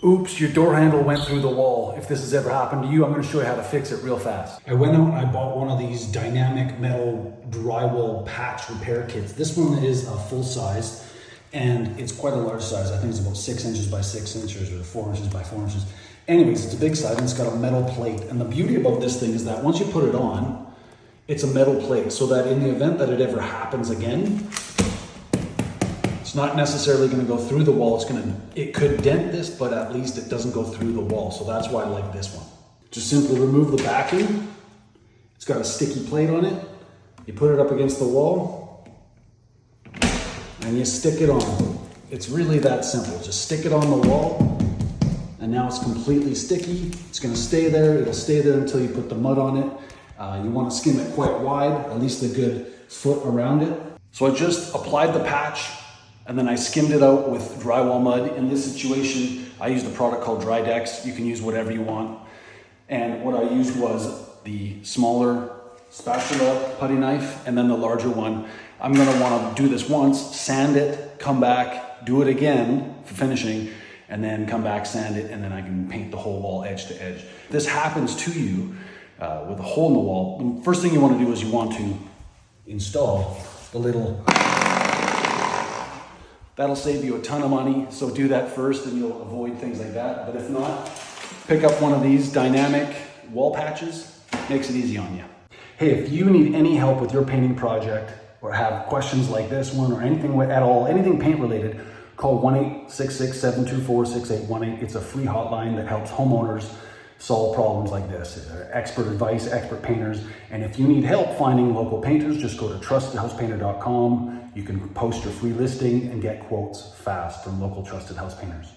Oops, your door handle went through the wall. If this has ever happened to you, I'm gonna show you how to fix it real fast. I went out and I bought one of these dynamic metal drywall patch repair kits. This one is a full size and it's quite a large size. I think it's about 6 inches by 6 inches or 4 inches by 4 inches. Anyways, it's a big size and it's got a metal plate. And the beauty about this thing is that once you put it on, it's a metal plate so that in the event that it ever happens again, it's not necessarily going to go through the wall. It could dent this, but at least it doesn't go through the wall. So that's why I like this one. Just simply remove the backing. It's got a sticky plate on it. You put it up against the wall and you stick it on. It's really that simple. Just stick it on the wall and now it's completely sticky. It's going to stay there. It'll stay there until you put the mud on it. You want to skim it quite wide, at least a good foot around it. So I just applied the patch and then I skimmed it out with drywall mud. In this situation, I used a product called Drydex. You can use whatever you want. And what I used was the smaller spatula putty knife and then the larger one. I'm gonna wanna do this once, sand it, come back, do it again for finishing, and then come back, sand it, and then I can paint the whole wall edge to edge. If this happens to you with a hole in the wall, the first thing you wanna do is you want to install the little. That'll save you a ton of money, so do that first and you'll avoid things like that. But if not, pick up one of these dynamic wall patches, makes it easy on you. Hey, if you need any help with your painting project or have questions like this one or anything at all, anything paint related, call 1-866-724-6818. It's a free hotline that helps homeowners solve problems like this. Expert advice, expert painters. And if you need help finding local painters, just go to trustedhousepainter.com. You can post your free listing and get quotes fast from local trusted house painters.